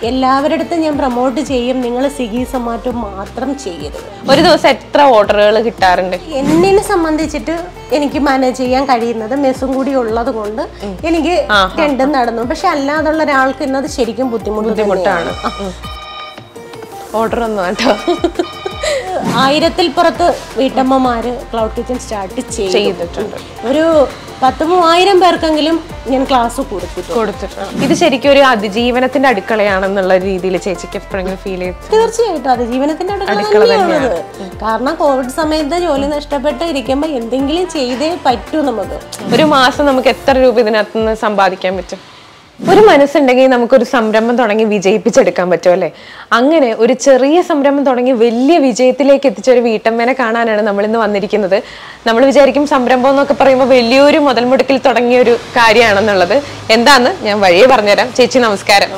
എല്ലാവരുടെ അടുത്തും ഞാൻ പ്രൊമോട്ട് ചെയ്യും, നിങ്ങൾ സ്വിഗ്ഗി സൊമാറ്റോ മാത്രം ചെയ്യരുത്. ഒരു ദിവസം എത്ര ഓർഡറുകൾ കിട്ടാറുണ്ട്? എന്നെ സംബന്ധിച്ചിട്ട് എനിക്ക് മാനേജ് ചെയ്യാൻ കഴിയുന്നത് മെസ്സും കൂടി ഉള്ളത് കൊണ്ട് എനിക്ക് രണ്ടും നടന്നു. പക്ഷെ അല്ലാതുള്ള ഒരാൾക്ക് ഇന്നത് ശരിക്കും ബുദ്ധിമുട്ടാണ്. ഓർഡർ ഒന്നും കേട്ടോ. 1000-ൽ പുറത്ത് വീട്ടമ്മമാര് ക്ലൗഡ് കിച്ചൺ സ്റ്റാർട്ട് ചെയ്തിട്ടുണ്ട്. ഒരു 10,000-3000 പേർക്കെങ്കിലും ഞാൻ ക്ലാസ് കൊടുത്തിട്ടുണ്ട്. ഇത് ശരിക്കും ഒരു അതിജീവനത്തിന്റെ അടുക്കളയാണെന്നുള്ള രീതിയിൽ ചേച്ചിക്ക് എപ്പോഴെങ്കിലും ഫീൽ ചെയ്തു? തീർച്ചയായിട്ടും അതിജീവനത്തിന്റെ അടുക്കള തന്നെയാണത്. കാരണം കോവിഡ് സമയത്ത് ജോലി നഷ്ടപ്പെട്ട് ഇരിക്കുമ്പോൾ എന്തെങ്കിലും ചെയ്തേ പറ്റൂ. നമുക്ക് ഒരു മാസം നമുക്ക് എത്ര രൂപ ഇതിനകത്ത് നിന്ന് സമ്പാദിക്കാൻ പറ്റും? ഒരു മനസ്സുണ്ടെങ്കിൽ നമുക്കൊരു സംരംഭം തുടങ്ങി വിജയിപ്പിച്ചെടുക്കാൻ പറ്റും അല്ലേ? അങ്ങനെ ഒരു ചെറിയ സംരംഭം തുടങ്ങി വലിയ വിജയത്തിലേക്ക് എത്തിച്ച ഒരു വീട്ടമ്മേനെ കാണാനാണ് നമ്മൾ ഇന്ന് വന്നിരിക്കുന്നത്. നമ്മൾ വിചാരിക്കും സംരംഭം എന്നൊക്കെ പറയുമ്പോൾ വലിയൊരു മുതൽ മുടക്കിൽ തുടങ്ങിയ ഒരു കാര്യമാണെന്നുള്ളത്. എന്താന്ന് ഞാൻ വഴിയെ പറഞ്ഞുതരാം. ചേച്ചി നമസ്കാരം.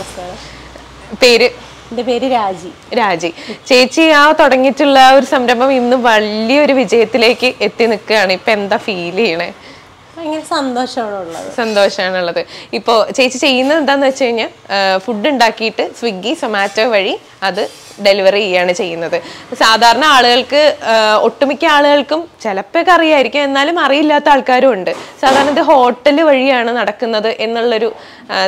പേര്? എന്റെ പേര് രാജി. രാജി. ചേച്ചി ആ തുടങ്ങിയിട്ടുള്ള ഒരു സംരംഭം ഇന്ന് വലിയൊരു വിജയത്തിലേക്ക് എത്തി നിൽക്കുകയാണ്. ഇപ്പൊ എന്താ ഫീൽ ചെയ്യണേ? ഭയങ്കര സന്തോഷമാണുള്ളത്. ഇപ്പോൾ ചേച്ചി ചെയ്യുന്നത് എന്താന്ന് വെച്ച് കഴിഞ്ഞാൽ ഫുഡ് ഉണ്ടാക്കിയിട്ട് സ്വിഗ്ഗി സൊമാറ്റോ വഴി അത് ഡെലിവറി ചെയ്യാണ് ചെയ്യുന്നത്. സാധാരണ ആളുകൾക്ക്, ഒട്ടുമിക്ക ആളുകൾക്കും ചിലപ്പോൾ അറിയായിരിക്കും, എന്നാലും അറിയില്ലാത്ത ആൾക്കാരും ഉണ്ട്. സാധാരണ ഇത് ഹോട്ടൽ വഴിയാണ് നടക്കുന്നത് എന്നുള്ളൊരു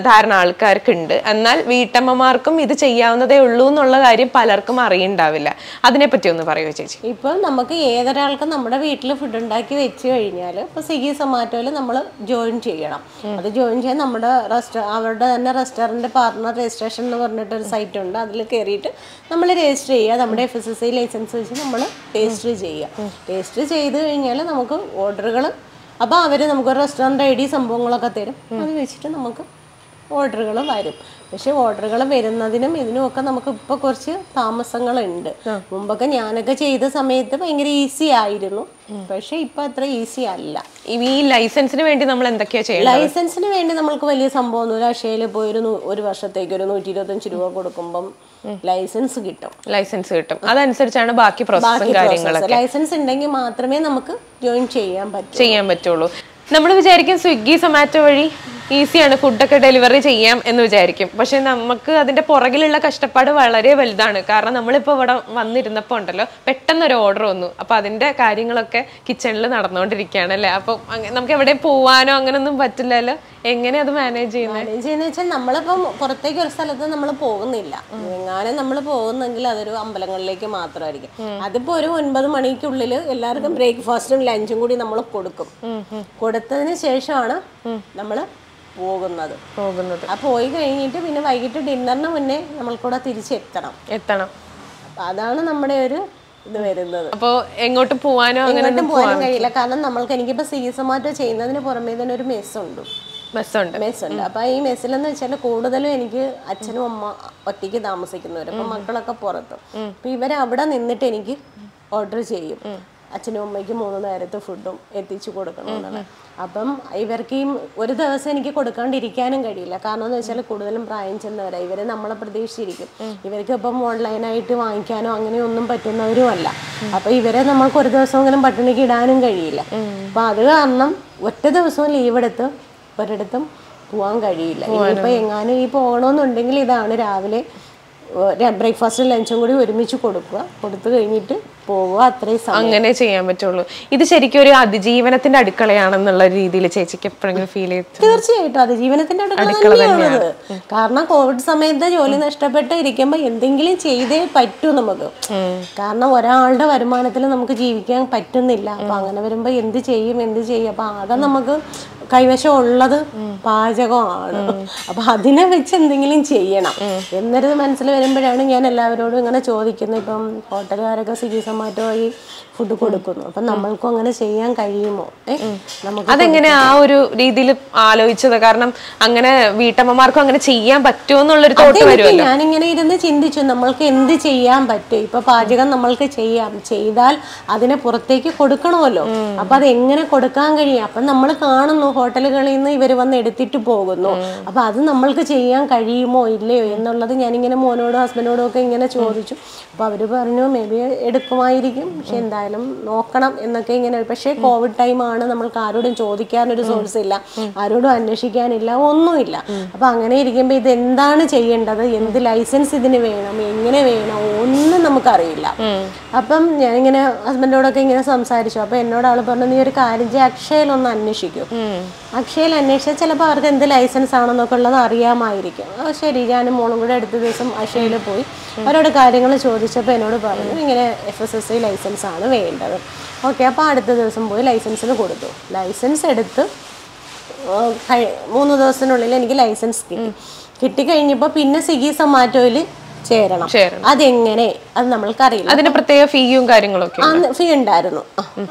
ധാരണ ആൾക്കാർക്കുണ്ട്. എന്നാൽ വീട്ടമ്മമാർക്കും ഇത് ചെയ്യാവുന്നതേ ഉള്ളൂ എന്നുള്ള കാര്യം പലർക്കും അറിയുണ്ടാവില്ല. അതിനെപ്പറ്റി ഒന്ന് പറയുമോ ചേച്ചി? ഇപ്പം നമുക്ക് ഏതൊരാൾക്കും നമ്മുടെ വീട്ടിൽ ഫുഡ് ഉണ്ടാക്കി വെച്ച് കഴിഞ്ഞാൽ ഇപ്പോൾ സ്വിഗ്ഗി സൊമാറ്റോയിൽ നമ്മൾ ജോയിൻ ചെയ്യണം. അത് ജോയിൻ ചെയ്യാൻ നമ്മുടെ അവരുടെ തന്നെ റെസ്റ്റോറൻറ്റ് പാർട്ണർ രജിസ്ട്രേഷൻ എന്ന് പറഞ്ഞിട്ടൊരു സൈറ്റ് ഉണ്ട്. അതിൽ കയറിയിട്ട് നമ്മൾ രജിസ്റ്റർ ചെയ്യുക. നമ്മുടെ FSSAI ലൈസൻസ് വെച്ച് നമ്മൾ രജിസ്റ്റർ ചെയ്യുക. രജിസ്റ്റർ ചെയ്ത് കഴിഞ്ഞാൽ നമുക്ക് ഓർഡറുകൾ, അപ്പോൾ അവർ നമുക്ക് റെസ്റ്റോറൻറ്റ് ID സംഭവങ്ങളൊക്കെ തരും. അത് വെച്ചിട്ട് നമുക്ക് ഓർഡറുകൾ വരും. പക്ഷെ ഓർഡറുകൾ വരുന്നതിനും ഇതിനുമൊക്കെ നമുക്ക് ഇപ്പോൾ കുറച്ച് താമസങ്ങളുണ്ട്. മുമ്പൊക്കെ ഞാനൊക്കെ ചെയ്ത സമയത്ത് ഭയങ്കര ഈസി ആയിരുന്നു. പക്ഷെ ഇപ്പൊ അത്ര ഈസി അല്ല. ഈ ലൈസൻസിന് വേണ്ടി നമ്മൾ എന്തൊക്കെയാ ചെയ്യുന്നത്? ലൈസൻസിന് വേണ്ടി നമ്മൾക്ക് വലിയ സംഭവമൊന്നുമില്ല. അക്ഷയയിൽ പോയി ഒരു വർഷത്തേക്ക് ഒരു 125 രൂപ കൊടുക്കുമ്പം ലൈസൻസ് കിട്ടും. അതനുസരിച്ചാണ് ബാക്കി പ്രോസസ്സും കാര്യങ്ങളൊക്കെ. ലൈസൻസ് ഉണ്ടെങ്കിൽ മാത്രമേ നമുക്ക് ജോയിൻ ചെയ്യാൻ പറ്റുള്ളൂ. നമ്മൾ വിചാരിക്കും സ്വിഗ്ഗി സൊമാറ്റോ വഴി ഈസിയാണ്, ഫുഡൊക്കെ ഡെലിവറി ചെയ്യാം എന്ന് വിചാരിക്കും. പക്ഷെ നമുക്ക് അതിന്റെ പുറകിലുള്ള കഷ്ടപ്പാട് വളരെ വലുതാണ്. കാരണം നമ്മളിപ്പോൾ ഇവിടെ വന്നിരുന്നപ്പോൾ ഉണ്ടല്ലോ, പെട്ടെന്നൊരു ഓർഡർ വന്നു. അപ്പൊ അതിന്റെ കാര്യങ്ങളൊക്കെ കിച്ചണിൽ നടന്നുകൊണ്ടിരിക്കുകയാണ് അല്ലേ? അപ്പൊ നമുക്ക് എവിടെ പോവാനോ അങ്ങനൊന്നും പറ്റില്ലല്ലോ. എങ്ങനെ അത് മാനേജ് ചെയ്യുന്ന വെച്ചാൽ നമ്മളിപ്പം പുറത്തേക്ക് ഒരു സ്ഥലത്ത് നമ്മൾ പോകുന്നില്ല. എങ്ങാനും നമ്മൾ പോകുന്നെങ്കിൽ അതൊരു അമ്പലങ്ങളിലേക്ക് മാത്രമായിരിക്കും. അതിപ്പോ ഒരു 9 മണിക്കുള്ളിൽ എല്ലാവർക്കും ബ്രേക്ക്ഫാസ്റ്റും ലഞ്ചും കൂടി നമ്മൾ കൊടുത്തതിന് ശേഷമാണ് നമ്മൾ പോകുന്നത്. ആ പോയി കഴിഞ്ഞിട്ട് പിന്നെ വൈകിട്ട് ഡിന്നറിന് മുന്നേ നമ്മൾക്കൂടെ തിരിച്ചെത്തണം. അപ്പൊ അതാണ് നമ്മുടെ ഒരു ഇത് വരുന്നത്. അപ്പൊ എങ്ങോട്ടും പോകാനും കഴിയില്ല. കാരണം എനിക്കിപ്പോ സ്വിഗ്ഗി സൊമാറ്റോ ചെയ്യുന്നതിന് പുറമേ തന്നെ ഒരു മെസ്സുണ്ട്. അപ്പൊ ഈ മെസ്സിലെന്ന് വെച്ചാൽ കൂടുതലും എനിക്ക് അച്ഛനും അമ്മ ഒറ്റയ്ക്ക് താമസിക്കുന്നവർ. അപ്പൊ മക്കളൊക്കെ പുറത്ത്. അപ്പൊ ഇവരവിടെ നിന്നിട്ട് എനിക്ക് ഓർഡർ ചെയ്യും. അച്ഛനും അമ്മയ്ക്കും 3 നേരത്തെ ഫുഡും എത്തിച്ചു കൊടുക്കണമെന്നാണ്. അപ്പം ഇവർക്ക് ഒരു ദിവസം എനിക്ക് കൊടുക്കാണ്ടിരിക്കാനും കഴിയില്ല. കാരണം എന്ന് വെച്ചാൽ കൂടുതലും പ്രായം ചെന്നവരാ. ഇവരെ നമ്മളെ പ്രതീക്ഷിച്ചിരിക്കും. ഇവർക്ക് ഇപ്പം ഓൺലൈനായിട്ട് വാങ്ങിക്കാനോ അങ്ങനെയൊന്നും പറ്റുന്നവരും അല്ല. അപ്പൊ ഇവരെ നമ്മൾക്ക് ഒരു ദിവസമെങ്കിലും പട്ടിണിക്ക് ഇടാനും കഴിയില്ല. അപ്പൊ അത് കാരണം ഒറ്റ ദിവസവും ലീവ് എടുത്ത് ഒരിടത്തും പോകാൻ കഴിയില്ല. ഇനിയിപ്പോൾ എങ്ങാനും പോകണമെന്നുണ്ടെങ്കിൽ ഇതാണ് രാവിലെ ബ്രേക്ക്ഫാസ്റ്റും ലഞ്ചും കൂടി ഒരുമിച്ച് കൊടുത്തു കഴിഞ്ഞിട്ട് പോവുക. അത്രയും അങ്ങനെ ചെയ്യാൻ പറ്റുള്ളൂ. ഇത് ശരിക്കും ഒരു അതിജീവനത്തിന്റെ അടുക്കളയാണെന്നുള്ള രീതിയിൽ ചേച്ചിക്ക് എപ്പോഴെങ്കിലും ഫീൽ ചെയ്തു? തീർച്ചയായിട്ടും അതിജീവനത്തിന്റെ അടുക്കള തന്നെയാണത്. കാരണം കോവിഡ് സമയത്ത് ജോലി നഷ്ടപ്പെട്ട് ഇരിക്കുമ്പോൾ എന്തെങ്കിലും ചെയ്തേ പറ്റൂ നമുക്ക്. കാരണം ഒരാളുടെ വരുമാനത്തിൽ നമുക്ക് ജീവിക്കാൻ പറ്റുന്നില്ല. അപ്പൊ അങ്ങനെ വരുമ്പോ എന്ത് ചെയ്യും. അപ്പൊ ആകെ നമുക്ക് കൈവശം ഉള്ളത് പാചകമാണ്. അപ്പൊ അതിനെ വെച്ച് എന്തെങ്കിലും ചെയ്യണം എന്നൊരു മനസ്സിൽ വരുമ്പോഴാണ് ഞാൻ എല്ലാവരോടും ഇങ്ങനെ ചോദിക്കുന്നത്. ഇപ്പം ഹോട്ടലുകാരൊക്കെ സ്വിഗ്ഗി സൊമാറ്റോ വഴി ഫുഡ് കൊടുക്കുന്നു. അപ്പൊ നമ്മൾക്കും അങ്ങനെ ചെയ്യാൻ കഴിയുമോ? നമുക്ക് അതെങ്ങനെ ആ ഒരു രീതിയിൽ ആലോചിച്ചത്? കാരണം അങ്ങനെ വീട്ടമ്മമാർക്കും അങ്ങനെ ചെയ്യാൻ പറ്റുമോ എന്നുള്ളൊരു തോട്ട് വരുമല്ലോ. ഞാനിങ്ങനെ ഇരുന്ന് ചിന്തിച്ചു, നമ്മൾക്ക് എന്ത് ചെയ്യാൻ പറ്റും. ഇപ്പൊ പാചകം നമ്മൾക്ക് ചെയ്താൽ അതിനെ പുറത്തേക്ക് കൊടുക്കണമല്ലോ. അപ്പൊ അത് എങ്ങനെ കൊടുക്കാൻ കഴിയും? അപ്പൊ നമ്മൾ കാണുന്നു ഹോട്ടലുകളിൽ നിന്ന് ഇവർ വന്ന് എടുത്തിട്ട് പോകുന്നു. അപ്പൊ അത് നമ്മൾക്ക് ചെയ്യാൻ കഴിയുമോ ഇല്ലയോ എന്നുള്ളത് ഞാനിങ്ങനെ മോനോടും ഹസ്ബൻഡോടും ഒക്കെ ഇങ്ങനെ ചോദിച്ചു. അപ്പൊ അവര് പറഞ്ഞു മേ ബി എടുക്കുവാൻ ചെയ്യുമായിരിക്കും, പക്ഷെ എന്തായാലും നോക്കണം എന്നൊക്കെ ഇങ്ങനെ. പക്ഷേ കോവിഡ് ടൈമാണ്, നമ്മൾക്ക് ആരോടും ചോദിക്കാനൊരു സോഴ്സ് ഇല്ല, ആരോടും അന്വേഷിക്കാനില്ല, ഒന്നുമില്ല. അപ്പം അങ്ങനെ ഇരിക്കുമ്പോൾ ഇത് എന്താണ് ചെയ്യേണ്ടത്, എന്ത് ലൈസൻസ് ഇതിന് വേണം, എങ്ങനെ വേണം, ഒന്നും നമുക്കറിയില്ല. അപ്പം ഞാനിങ്ങനെ ഹസ്ബൻഡോടൊക്കെ ഇങ്ങനെ സംസാരിച്ചു. അപ്പം എന്നോട് ആൾ പറഞ്ഞു, നീ ഒരു കാര്യം ചെയ്യ്, അക്ഷയയിലൊന്ന് അന്വേഷിക്കും. അക്ഷയയിൽ അന്വേഷിച്ചാൽ ചിലപ്പോൾ അവർക്ക് എന്ത് ലൈസൻസ് ആണെന്നൊക്കെ ഉള്ളത് അറിയാമായിരിക്കും. ശരി, ഞാനും മോളും കൂടെ അടുത്ത ദിവസം അക്ഷയയിൽ പോയി അവരോട് കാര്യങ്ങൾ ചോദിച്ചപ്പോൾ എന്നോട് പറഞ്ഞു, ഇങ്ങനെ FSSAI ലൈസൻസ് ആണ് വേണ്ടത്. ഓക്കെ, അപ്പോൾ അടുത്ത ദിവസം പോയി ലൈസൻസിന് കൊടുത്തു. ലൈസൻസ് എടുത്ത് 3 ദിവസത്തിനുള്ളിൽ എനിക്ക് ലൈസൻസ് കിട്ടിക്കഴിഞ്ഞപ്പോൾ പിന്നെ സ്വിഗ്ഗി സൊമാറ്റോയിൽ ചേരണം. അതെങ്ങനെ, അത് നമ്മൾക്കറിയില്ല. അതിന് പ്രത്യേക ഫീയും കാര്യങ്ങളൊക്കെ ഫീ ഉണ്ടായിരുന്നു.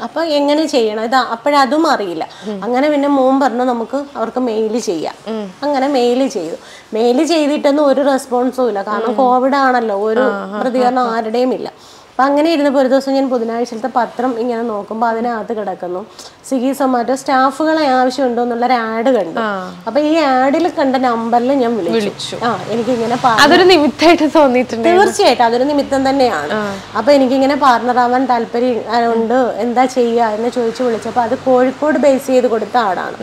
അപ്പൊ എങ്ങനെ ചെയ്യണം ഇത് അപ്പോഴതും അറിയില്ല. അങ്ങനെ പിന്നെ മോൻ പറഞ്ഞു നമുക്ക് അവർക്ക് മെയിൽ ചെയ്യാം. അങ്ങനെ മെയിൽ ചെയ്തു. മെയിൽ ചെയ്തിട്ടൊന്നും ഒരു റെസ്പോൺസും ഇല്ല, കാരണം കോവിഡ് ആണല്ലോ, ഒരു പ്രതികരണം ആരുടെയും ഇല്ല. അപ്പം അങ്ങനെ ഇരുന്നപ്പോൾ ഒരു ദിവസം ഞാൻ ബുധനാഴ്ചത്തെ പത്രം ഇങ്ങനെ നോക്കുമ്പോൾ അതിനകത്ത് കിടക്കുന്നു സ്വിഗ്ഗി സൊമാറ്റോ സ്റ്റാഫുകളെ ആവശ്യമുണ്ടോ എന്നുള്ളൊരു ആഡ് കണ്ടു. അപ്പൊ ഈ ആഡിൽ കണ്ട നമ്പറിൽ ഞാൻ വിളിച്ചു. എനിക്കിങ്ങനെ അതൊരു നിമിത്തമായിട്ട് തോന്നിയിട്ടുണ്ട്. തീർച്ചയായിട്ടും അതൊരു നിമിത്തം തന്നെയാണ്. അപ്പൊ എനിക്കിങ്ങനെ പാർട്ണർ ആവാൻ താല്പര്യം ഉണ്ട്, എന്താ ചെയ്യുക എന്ന് ചോദിച്ചു വിളിച്ചപ്പോൾ അത് കോഴിക്കോട് ബേസ് ചെയ്ത് കൊടുത്ത ആളാണ്.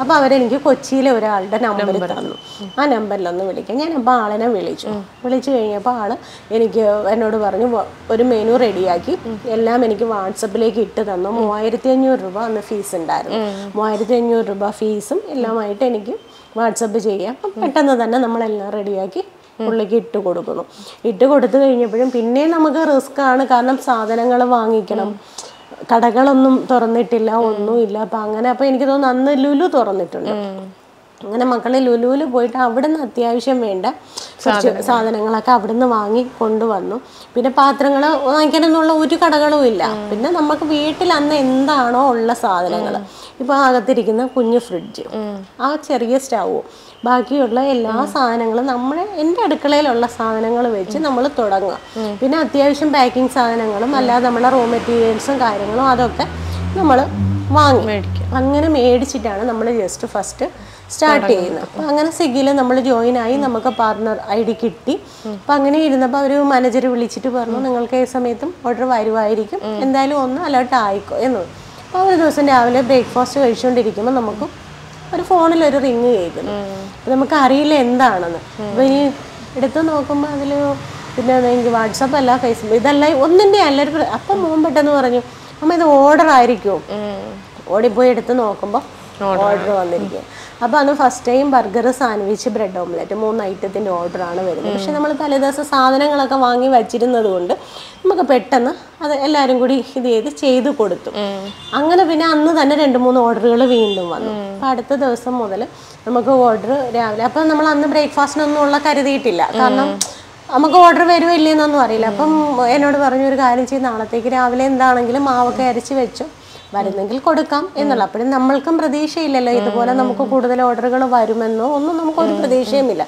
അപ്പൊ അവരെനിക്ക് കൊച്ചിയിലെ ഒരാളുടെ നമ്പർ തന്നു. ആ നമ്പറിലൊന്ന് വിളിക്കാം. ഞാൻ അപ്പോൾ ആളിനെ വിളിച്ചു കഴിഞ്ഞപ്പോൾ ആള് എനിക്ക് എന്നോട് പറഞ്ഞു ഒരു മെനു റെഡിയാക്കി എല്ലാം എനിക്ക് വാട്സപ്പിലേക്ക് ഇട്ട് തന്നു. 3500 രൂപ അന്ന് ഫീസ് ഉണ്ടായിരുന്നു. 3500 രൂപ ഫീസും എല്ലാമായിട്ട് എനിക്ക് വാട്സപ്പ് ചെയ്യാം. പെട്ടെന്ന് തന്നെ നമ്മളെല്ലാം റെഡിയാക്കി പുള്ളിക്ക് ഇട്ട് കൊടുക്കുന്നു. ഇട്ട് കൊടുത്തു കഴിഞ്ഞപ്പോഴും പിന്നെ നമുക്ക് റിസ്ക് ആണ്, കാരണം സാധനങ്ങൾ വാങ്ങിക്കണം, കടകളൊന്നും തുറന്നിട്ടില്ല, ഒന്നുമില്ല. അപ്പം അങ്ങനെ അപ്പോൾ എനിക്ക് തോന്നുന്നു അന്ന് ലുലു തുറന്നിട്ടുണ്ട്. അങ്ങനെ മക്കളെ ലുലുവിൽ പോയിട്ട് അവിടുന്ന് അത്യാവശ്യം വേണ്ട കുറച്ച് സാധനങ്ങളൊക്കെ അവിടുന്ന് വാങ്ങി കൊണ്ടുവന്നു. പിന്നെ പാത്രങ്ങൾ വാങ്ങിക്കാനൊന്നുള്ള ഒരു കടകളും ഇല്ല. പിന്നെ നമുക്ക് വീട്ടിൽ അന്ന് എന്താണോ ഉള്ള സാധനങ്ങൾ, ഇപ്പോൾ അകത്തിരിക്കുന്ന കുഞ്ഞു ഫ്രിഡ്ജ്, ആ ചെറിയ സ്റ്റൗവും ബാക്കിയുള്ള എല്ലാ സാധനങ്ങളും എൻ്റെ അടുക്കളയിലുള്ള സാധനങ്ങൾ വെച്ച് നമ്മൾ തുടങ്ങുക. പിന്നെ അത്യാവശ്യം പാക്കിംഗ് സാധനങ്ങളും അല്ലാതെ നമ്മുടെ റോ മെറ്റീരിയൽസും കാര്യങ്ങളും അതൊക്കെ നമ്മൾ മേടിക്കും. അങ്ങനെ മേടിച്ചിട്ടാണ് നമ്മൾ ജസ്റ്റ് ഫസ്റ്റ് സ്റ്റാർട്ട് ചെയ്യുന്നത്. അപ്പം അങ്ങനെ സ്വിഗ്ഗിയിൽ നമ്മൾ ജോയിൻ ആയി, നമുക്ക് പാർട്ണർ ID കിട്ടി. അപ്പം അങ്ങനെ ഇരുന്നപ്പോൾ ഒരു മാനേജർ വിളിച്ചിട്ട് പറഞ്ഞു, നിങ്ങൾക്ക് ഏത് സമയത്തും ഓർഡർ വരുമായിരിക്കും, എന്തായാലും ഒന്ന് അലേർട്ട് ആയിക്കോ എന്ന്. അപ്പോൾ ഒരു ദിവസം രാവിലെ ബ്രേക്ക്ഫാസ്റ്റ് കഴിച്ചുകൊണ്ടിരിക്കുമ്പോൾ നമുക്ക് ഒരു ഫോണിലൊരു റിങ് കേൾക്കുന്നു. അപ്പം നമുക്ക് അറിയില്ല എന്താണെന്ന്. അപ്പോൾ ഇനി എടുത്ത് നോക്കുമ്പോൾ അതിൽ പിന്നെ എനിക്ക് വാട്സപ്പ് അല്ല, ഫേസ്ബുക്ക്, ഇതല്ല ഒന്നിൻ്റെ അല്ല. അപ്പം മോൻ പെട്ടെന്ന് പറഞ്ഞു, അമ്മ ഇത് ഓർഡർ ആയിരിക്കും. ഓടിപ്പോയി എടുത്ത് നോക്കുമ്പോൾ ഓർഡർ വന്നിരിക്കും. അപ്പോൾ അന്ന് first time burger, sandwich, bread omelette 3 ഐറ്റത്തിൻ്റെ ഓർഡറാണ് വരുന്നത്. പക്ഷെ നമ്മൾ തലേദിവസം സാധനങ്ങളൊക്കെ വാങ്ങി വച്ചിരുന്നത് കൊണ്ട് നമുക്ക് പെട്ടെന്ന് അത് എല്ലാവരും കൂടി ഇത് ചെയ്ത് കൊടുത്തു. അങ്ങനെ പിന്നെ അന്ന് തന്നെ 2-3 ഓർഡറുകൾ വീണ്ടും വന്നു. അപ്പം അടുത്ത ദിവസം മുതൽ നമുക്ക് ഓർഡർ രാവിലെ. അപ്പം നമ്മൾ അന്ന് ബ്രേക്ക്ഫാസ്റ്റിനൊന്നും ഉള്ള കരുതിയിട്ടില്ല, കാരണം നമുക്ക് ഓർഡർ വരുമോ ഇല്ലയെന്നൊന്നും അറിയില്ല. അപ്പം എന്നോട് പറഞ്ഞു, ഒരു കാര്യം ചെയ്ത് നാളത്തേക്ക് രാവിലെ എന്താണെങ്കിലും മാവൊക്കെ അരച്ച് വെച്ചു, വരുന്നെങ്കിൽ കൊടുക്കാം എന്നുള്ള. അപ്പോഴും നമ്മൾക്കും പ്രതീക്ഷയില്ലല്ലോ ഇതുപോലെ നമുക്ക് കൂടുതൽ ഓർഡറുകൾ വരുമെന്നോ ഒന്നും നമുക്കൊരു പ്രതീക്ഷയുമില്ല,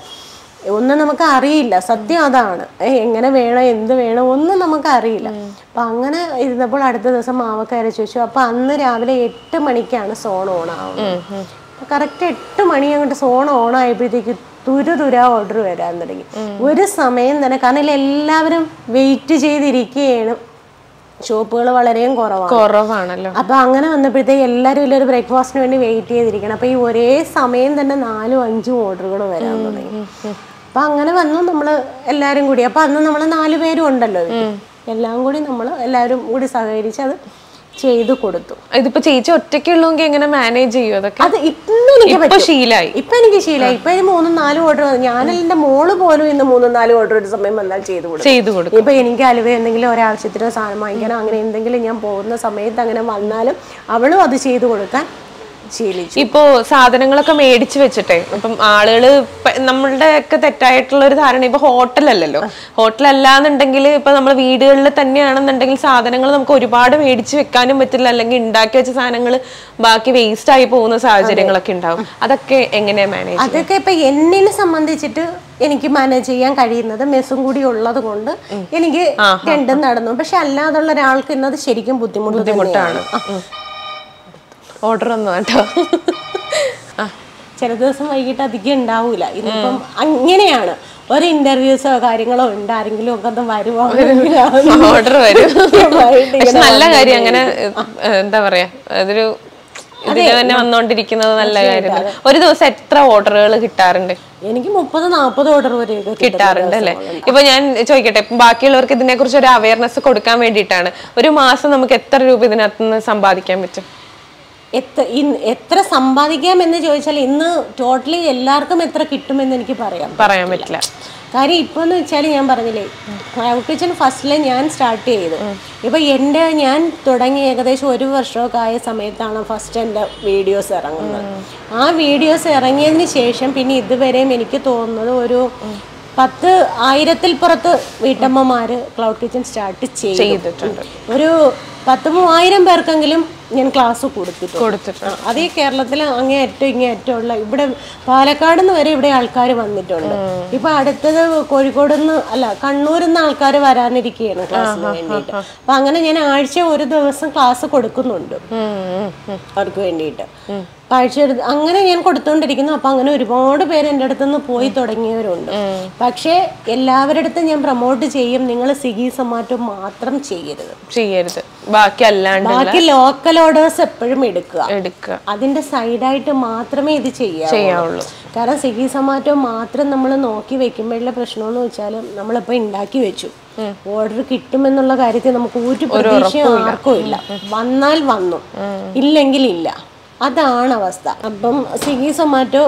ഒന്നും നമുക്ക് അറിയില്ല. സത്യം അതാണ്, എങ്ങനെ വേണം എന്ത് വേണം ഒന്നും നമുക്ക് അറിയില്ല. അപ്പം അങ്ങനെ ഇരുന്നപ്പോൾ അടുത്ത ദിവസം മാവൊക്കെ അരച്ച് വെച്ചു. അപ്പം അന്ന് രാവിലെ 8 മണിക്കാണ് സോൺ ഓൺ ആവുന്നത്. കറക്റ്റ് 8 മണി അങ്ങോട്ട് സോൺ ഓൺ ആയപ്പോഴത്തേക്ക് തുരുതുരാ ഓർഡർ വരാൻ തുടങ്ങി. ഒരു സമയം തന്നെ, കാരണം എല്ലാവരും വെയിറ്റ് ചെയ്തിരിക്കുകയാണ്, ഷോപ്പുകൾ വളരെ കുറവാണല്ലോ. അപ്പൊ അങ്ങനെ വന്നപ്പോഴത്തേക്ക് എല്ലാവരും വലിയൊരു ബ്രേക്ക്ഫാസ്റ്റിന് വേണ്ടി വെയിറ്റ് ചെയ്തിരിക്കണം. അപ്പൊ ഈ ഒരേ സമയം തന്നെ 4-5 ഓർഡറുകൾ വരാൻ തുടങ്ങി. അപ്പൊ അങ്ങനെ വന്നു നമ്മൾ എല്ലാവരും കൂടി. അപ്പൊ അന്ന് നമ്മൾ 4 പേരും ഉണ്ടല്ലോ, എല്ലാം കൂടി നമ്മൾ എല്ലാവരും കൂടി സഹകരിച്ച് അത് ചെയ്തു കൊടുത്തു. ഇതിപ്പോ ചേച്ചി ഒറ്റയ്ക്കുള്ളെങ്കിൽ എങ്ങനെ മാനേജ് ചെയ്യും അതൊക്കെ? അത് ഇപ്പൊ ശീലായി. ഇപ്പൊ എനിക്ക് ശീലായി. ഇപ്പൊ 3-4 ഓർഡർ, ഞാനെന്റെ മോള് പോലും ഇന്ന് 3-4 ഓർഡർ ഒരു സമയം വന്നാൽ ചെയ്തു കൊടുക്കും. ഇപ്പൊ എനിക്ക് അലുവ എന്തെങ്കിലും ഒരാവശ്യത്തിന് സാധനം വാങ്ങിക്കാനോ അങ്ങനെ എന്തെങ്കിലും ഞാൻ പോകുന്ന സമയത്ത് അങ്ങനെ വന്നാലും അവളും അത് ചെയ്തു കൊടുക്കാൻ ശീലിച്ചു. ഇപ്പോ സാധനങ്ങളൊക്കെ മേടിച്ചു വെച്ചിട്ടെ, ഇപ്പം ആളുകള് നമ്മളുടെ ഒക്കെ തെറ്റായിട്ടുള്ള ഒരു ധാരണ, ഇപ്പൊ ഹോട്ടലല്ലല്ലോ, ഹോട്ടലല്ലാന്നുണ്ടെങ്കിൽ ഇപ്പൊ നമ്മൾ വീടുകളിൽ തന്നെയാണെന്നുണ്ടെങ്കിൽ സാധനങ്ങൾ നമുക്ക് ഒരുപാട് മേടിച്ചു വെക്കാനും പറ്റില്ല, അല്ലെങ്കിൽ ഉണ്ടാക്കി വെച്ച സാധനങ്ങൾ ബാക്കി വേസ്റ്റ് ആയി പോകുന്ന സാഹചര്യങ്ങളൊക്കെ ഉണ്ടാവും. അതൊക്കെ എങ്ങനെയാ മാനേജ്? അതൊക്കെ ഇപ്പൊ എന്നെ സംബന്ധിച്ചിട്ട് എനിക്ക് മാനേജ് ചെയ്യാൻ കഴിയുന്നത് മെസ്സും കൂടി ഉള്ളത് കൊണ്ട് എനിക്ക് രണ്ടും നടന്നു. പക്ഷെ അല്ലാതുള്ള ഒരാൾക്ക് ഇന്നത് ശരിക്കും ബുദ്ധിമുട്ടാണ്. ഓർഡർ ഒന്നും കേട്ടോ. ചില ദിവസം വൈകിട്ട് അധികം ഉണ്ടാവൂല. ഇന്നിപ്പം അങ്ങനെയാണ്. ഒരു ഇന്റർവ്യൂസോ കാര്യങ്ങളോ ഉണ്ട്, ആരെങ്കിലും ഒക്കെ ഒന്ന് ഓർഡർ വരും. നല്ല കാര്യം അങ്ങനെ എന്താ പറയാ, അതൊരു ഇതിന് തന്നെ വന്നോണ്ടിരിക്കുന്നത് നല്ല കാര്യം. ഒരു ദിവസം എത്ര ഓർഡറുകൾ കിട്ടാറുണ്ട്? എനിക്ക് 30-40 ഓർഡർ വരെ കിട്ടാറുണ്ട് അല്ലേ? ഇപ്പൊ ഞാൻ ചോദിക്കട്ടെ, ബാക്കിയുള്ളവർക്ക് ഇതിനെ കുറിച്ച് ഒരു അവയർനെസ് കൊടുക്കാൻ വേണ്ടിയിട്ടാണ്, ഒരു മാസം നമുക്ക് എത്ര രൂപ ഇതിനകത്ത് നിന്ന് സമ്പാദിക്കാൻ പറ്റും? എത്ര സമ്പാദിക്കാം എന്ന് ചോദിച്ചാൽ ഇന്ന് ടോട്ടലി എല്ലാവർക്കും എത്ര കിട്ടുമെന്ന് എനിക്ക് പറയാൻ പറ്റില്ല. കാര്യം ഇപ്പൊ എന്ന് വെച്ചാൽ ഞാൻ പറഞ്ഞില്ലേ, ക്ലൗഡ് കിച്ചൺ ഫസ്റ്റില് ഞാൻ സ്റ്റാർട്ട് ചെയ്തു. ഇപ്പൊ ഞാൻ തുടങ്ങി ഏകദേശം 1 വർഷമൊക്കെ ആയ സമയത്താണ് ഫസ്റ്റ് എൻ്റെ വീഡിയോസ് ഇറങ്ങുന്നത്. ആ വീഡിയോസ് ഇറങ്ങിയതിന് ശേഷം പിന്നെ ഇതുവരെയും എനിക്ക് തോന്നുന്നത് ഒരു 10,000-ൽ പുറത്ത് വീട്ടമ്മമാര് ക്ലൗഡ് കിച്ചൺ സ്റ്റാർട്ട് ചെയ്തിട്ടുണ്ട്. ഒരു 10,000-3000 പേർക്കെങ്കിലും ഞാൻ ക്ലാസ് കൊടുത്തിട്ടുണ്ട്. അതേ കേരളത്തിൽ അങ്ങേയറ്റം ഇങ്ങേയറ്റം ഉള്ള ഇവിടെ പാലക്കാട് നിന്ന് വരെ ഇവിടെ ആൾക്കാർ വന്നിട്ടുണ്ട്. ഇപ്പൊ അടുത്തത് കോഴിക്കോട് നിന്ന് അല്ല കണ്ണൂരിൽ നിന്ന് ആൾക്കാർ വരാനിരിക്കുകയാണ് ക്ലാസ്സിന് വേണ്ടിയിട്ട്. അപ്പൊ അങ്ങനെ ഞാൻ ആഴ്ച ഒരു ദിവസം ക്ലാസ് കൊടുക്കുന്നുണ്ട് അവർക്ക് വേണ്ടിയിട്ട്. അങ്ങനെ ഞാൻ കൊടുത്തോണ്ടിരിക്കുന്നു. അപ്പൊ അങ്ങനെ ഒരുപാട് പേര് എൻ്റെ അടുത്തുനിന്ന് പോയി തുടങ്ങിയവരുണ്ട്. പക്ഷേ എല്ലാവരുടെ അടുത്തും ഞാൻ പ്രൊമോട്ട് ചെയ്യും, നിങ്ങൾ സ്വിഗ്ഗി സൊമാറ്റോ മാത്രം ചെയ്യരുത്. ബാക്കി ലോക്കൽ ഓർഡേഴ്സ് എപ്പോഴും എടുക്കുക. അതിന്റെ സൈഡായിട്ട് മാത്രമേ ഇത് ചെയ്യാവുള്ളൂ. കാരണം സ്വിഗ്ഗി സൊമാറ്റോ മാത്രം നമ്മൾ നോക്കി വെക്കുമ്പോഴുള്ള പ്രശ്നം എന്ന് വെച്ചാൽ നമ്മളിപ്പോ ഉണ്ടാക്കി വെച്ചു, ഓർഡർ കിട്ടുമെന്നുള്ള കാര്യത്തിൽ നമുക്ക് ഒരു പ്രതീക്ഷയും ആർക്കും ഇല്ല. വന്നാൽ വന്നു, ഇല്ലെങ്കിൽ ഇല്ല. അതാണ് അവസ്ഥ. അപ്പം സ്വിഗ്ഗി സൊമാറ്റോ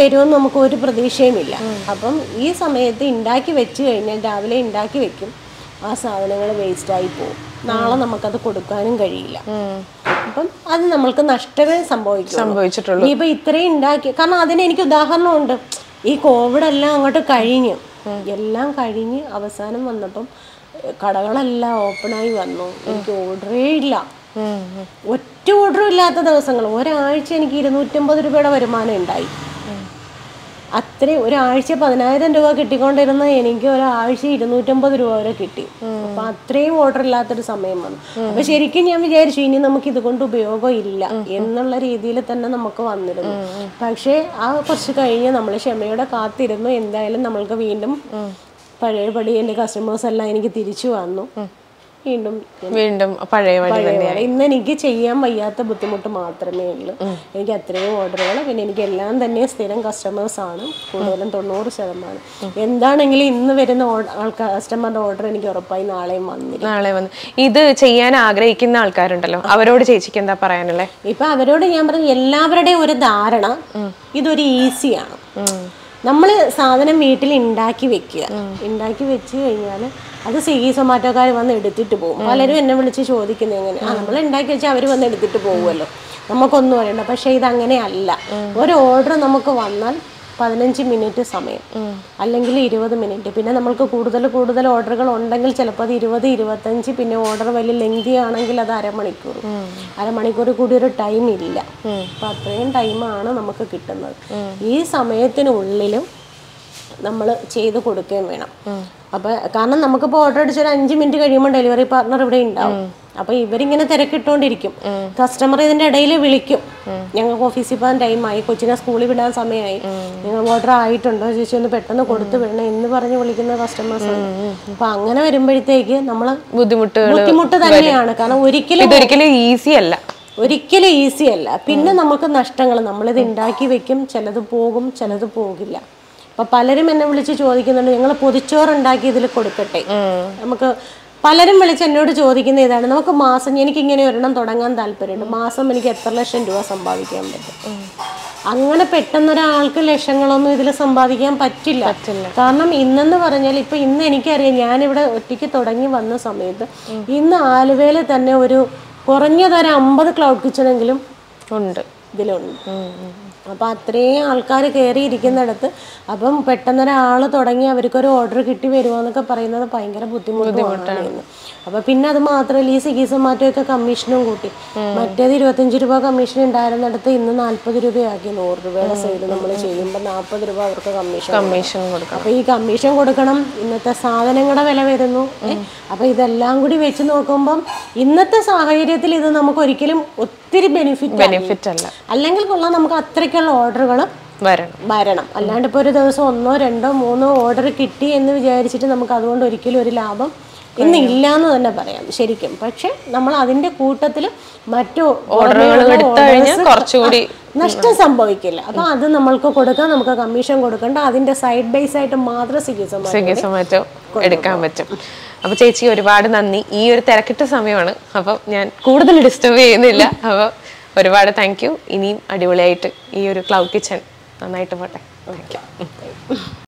വരുമെന്ന് നമുക്ക് ഒരു പ്രതീക്ഷയുമില്ല. അപ്പം ഈ സമയത്ത് ഉണ്ടാക്കി വെച്ച് കഴിഞ്ഞാൽ രാവിലെ ഉണ്ടാക്കി വെക്കും, ആ സാധനങ്ങൾ വേസ്റ്റായി പോകും. നാളെ നമുക്കത് കൊടുക്കാനും കഴിയില്ല. അപ്പം അത് നമ്മൾക്ക് നഷ്ടമേ സംഭവിച്ചിട്ടുള്ളൂ. ഇപ്പൊ ഇത്രയും ഉണ്ടാക്കി, കാരണം അതിന് എനിക്ക് ഉദാഹരണമുണ്ട്. ഈ കോവിഡ് എല്ലാം അങ്ങോട്ട് എല്ലാം കഴിഞ്ഞ് അവസാനം വന്നപ്പം കടകളെല്ലാം ഓപ്പണായി വന്നു. എനിക്ക് ഓർഡറേ ഇല്ല. ഒറ്റ ഓർഡറും ഇല്ലാത്ത ദിവസങ്ങൾ. ഒരാഴ്ച എനിക്ക് 250 രൂപയുടെ വരുമാനം ഉണ്ടായി. അത്രയും ഒരാഴ്ച 10,000 രൂപ കിട്ടിക്കൊണ്ടിരുന്ന എനിക്ക് ഒരാഴ്ച 250 രൂപ വരെ കിട്ടി. അപ്പൊ അത്രയും ഓർഡർ ഇല്ലാത്തൊരു സമയം വന്നു. അപ്പൊ ശരിക്കും ഞാൻ വിചാരിച്ചു ഇനി നമുക്ക് ഇതുകൊണ്ട് ഉപയോഗം ഇല്ല എന്നുള്ള രീതിയിൽ തന്നെ നമുക്ക് വന്നിരുന്നു. പക്ഷെ ആ കുറച്ച് കഴിഞ്ഞ് നമ്മൾ ക്ഷമയോടെ കാത്തിരുന്നു. എന്തായാലും നമ്മൾക്ക് വീണ്ടും പഴയപടി എൻ്റെ കസ്റ്റമേഴ്സ് എല്ലാം എനിക്ക് തിരിച്ചു വന്നു. വീണ്ടും പഴയ ഇന്ന് എനിക്ക് ചെയ്യാൻ വയ്യാത്ത ബുദ്ധിമുട്ട് മാത്രമേ ഉള്ളൂ. എനിക്ക് അത്രയും ഓർഡറുകൾ, പിന്നെ എനിക്ക് എല്ലാം തന്നെ സ്ഥിരം കസ്റ്റമേഴ്സ് ആണ്, കൂടുതലും 90%. എന്താണെങ്കിലും ഇന്ന് വരുന്ന കസ്റ്റമറുടെ ഓർഡർ എനിക്ക് ഉറപ്പായി നാളെ വന്നു. ഇത് ചെയ്യാൻ ആഗ്രഹിക്കുന്ന ആൾക്കാരുണ്ടല്ലോ, അവരോട് ചേച്ചിക്ക് എന്താ പറയാനുള്ളത്? ഇപ്പൊ അവരോട് ഞാൻ പറഞ്ഞു, എല്ലാവരുടെയും ഒരു ധാരണ ഇതൊരു ഈസിയാണ്. നമ്മൾ സാധനം വീട്ടിൽ ഉണ്ടാക്കി വെക്കുക. ഉണ്ടാക്കി വെച്ച് കഴിഞ്ഞാൽ അത് സ്വിഗ്ഗി സൊമാറ്റോക്കാർ വന്ന് എടുത്തിട്ട് പോകും. പലരും എന്നെ വിളിച്ച് ചോദിക്കുന്നത് എങ്ങനെ, നമ്മൾ ഉണ്ടാക്കി വെച്ചാൽ അവർ വന്ന് എടുത്തിട്ട് പോകുമല്ലോ, നമുക്കൊന്നും അറിയണ്ട. പക്ഷെ ഇതങ്ങനെ അല്ല. ഒരു ഓർഡർ നമുക്ക് വന്നാൽ 15 മിനിറ്റ് സമയം, അല്ലെങ്കിൽ 20 മിനിറ്റ്. പിന്നെ നമ്മൾക്ക് കൂടുതൽ ഓർഡറുകൾ ഉണ്ടെങ്കിൽ ചിലപ്പോൾ അത് 20-25. പിന്നെ ഓർഡർ വലിയ ലെങ്തി ആണെങ്കിൽ അത് അരമണിക്കൂർ കൂടി ഒരു ടൈം ഇല്ല. അപ്പം അത്രയും ടൈമാണ് നമുക്ക് കിട്ടുന്നത്. ഈ സമയത്തിനുള്ളിലും നമ്മൾ ചെയ്ത് കൊടുക്കുകയും വേണം. അപ്പോൾ കാരണം നമുക്കിപ്പോൾ ഓർഡർ അടിച്ചൊരു 5 മിനിറ്റ് കഴിയുമ്പോൾ ഡെലിവറി പാർട്ണർ ഇവിടെ ഉണ്ടാവും. അപ്പോൾ ഇവരിങ്ങനെ തിരക്കിട്ടുകൊണ്ടിരിക്കും. കസ്റ്റമർ ഇതിൻ്റെ ഇടയിൽ വിളിക്കും, ഞങ്ങൾക്ക് ഓഫീസിൽ പോകാൻ ടൈമായി, കൊച്ചിനെ സ്കൂളിൽ വിടാൻ സമയമായി, നിങ്ങൾ ഓർഡർ ആയിട്ടുണ്ടോ ചേച്ചി ഒന്ന് പെട്ടെന്ന് കൊടുത്തു വിടണം എന്ന് പറഞ്ഞ് വിളിക്കുന്ന കസ്റ്റമേഴ്സ് ഉണ്ട്. അപ്പോൾ അങ്ങനെ വരുമ്പോഴത്തേക്ക് നമ്മൾ ബുദ്ധിമുട്ട് തന്നെയാണ്. കാരണം ഒരിക്കലും ഈസി അല്ല. പിന്നെ നമുക്ക് നഷ്ടങ്ങൾ. നമ്മളിത് ഉണ്ടാക്കി വെക്കും, ചിലത് പോകും, ചിലത് പോകില്ല. അപ്പൊ പലരും എന്നെ വിളിച്ച് ചോദിക്കുന്നുണ്ട്, ഞങ്ങൾ പൊതിച്ചോറുണ്ടാക്കി ഇതിൽ കൊടുക്കട്ടെ. നമുക്ക് പലരും വിളിച്ച് എന്നോട് ചോദിക്കുന്ന ഇതാണ്, നമുക്ക് മാസം, എനിക്കിങ്ങനെ ഒരെണ്ണം തുടങ്ങാൻ താല്പര്യമുണ്ട്, മാസം എനിക്ക് എത്ര ലക്ഷം രൂപ സമ്പാദിക്കാൻ പറ്റും? അങ്ങനെ പെട്ടെന്നൊരാൾക്ക് ലക്ഷങ്ങളൊന്നും ഇതിൽ സമ്പാദിക്കാൻ പറ്റില്ല. കാരണം ഇന്നെന്ന് പറഞ്ഞാൽ ഇപ്പൊ ഇന്ന് എനിക്കറിയാം, ഞാനിവിടെ ഒറ്റയ്ക്ക് തുടങ്ങി വന്ന സമയത്ത് ഇന്ന് ആലുവയിൽ തന്നെ ഒരു കുറഞ്ഞതൊരു 50 ക്ലൗഡ് കിച്ചണെങ്കിലും ഇതിലുണ്ട്. അപ്പം അത്രയും ആൾക്കാർ കയറിയിരിക്കുന്നിടത്ത് അപ്പം പെട്ടെന്നൊരാൾ തുടങ്ങി അവർക്കൊരു ഓർഡർ കിട്ടി വരുമോ എന്നൊക്കെ പറയുന്നത് ഭയങ്കര ബുദ്ധിമുട്ടാണ്. അപ്പം പിന്നെ അത് മാത്രമല്ല, ഈ സ്വിഗ്ഗി സൊമാറ്റോയൊക്കെ കമ്മീഷനും കൂട്ടി. മറ്റേത് 25 രൂപ കമ്മീഷൻ ഉണ്ടായിരുന്നിടത്ത് ഇന്ന് 40 രൂപയാക്കി. 100 രൂപയുടെ സെയിൽ നമ്മൾ ചെയ്യുമ്പോൾ 40 രൂപ അവർക്ക് കമ്മീഷൻ കൊടുക്കണം. അപ്പം ഈ കമ്മീഷൻ കൊടുക്കണം, ഇന്നത്തെ സാധനങ്ങളുടെ വില വരുന്നു. അപ്പം ഇതെല്ലാം കൂടി വെച്ച് നോക്കുമ്പം ഇന്നത്തെ സാഹചര്യത്തിൽ ഇത് നമുക്ക് ഒരിക്കലും ഒത്തിരി ബെനിഫിറ്റ് അല്ല. അല്ലെങ്കിൽ കൊള്ളാം, നമുക്ക് അത്രയ്ക്കുള്ള ഓർഡറുകൾ വരണം. അല്ലാണ്ട് ഇപ്പോൾ ഒരു ദിവസം 1, 2, 3 ഓർഡർ കിട്ടി എന്ന് വിചാരിച്ചിട്ട് നമുക്ക് അതുകൊണ്ട് ഒരിക്കലും ഒരു ലാഭം ഇന്നില്ല എന്ന് തന്നെ പറയാം ശരിക്കും. പക്ഷെ നമ്മൾ അതിന്റെ കൂട്ടത്തിൽ മറ്റു കുറച്ചുകൂടി നഷ്ടം സംഭവിക്കില്ല. അപ്പൊ അത് നമ്മൾക്ക് കൊടുക്കാം, നമുക്ക് കമ്മീഷൻ കൊടുക്കണ്ട, അതിന്റെ സൈഡ് ബേസ് ആയിട്ട് മാത്രം സ്വിഗ്ഗി സൊമാറ്റോ എടുക്കാൻ പറ്റും. അപ്പൊ ചേച്ചി ഒരുപാട് നന്ദി. ഈ ഒരു തിരക്കിട്ട സമയമാണ്, അപ്പൊ ഞാൻ കൂടുതൽ ഡിസ്റ്റർബ് ചെയ്യുന്നില്ല. അപ്പൊ ഒരുപാട് താങ്ക് യു. ഇനിയും അടിപൊളിയായിട്ട് ഈ ഒരു ക്ലൗഡ് കിച്ചൺ നന്നായിട്ട് പോട്ടെ. Thank you.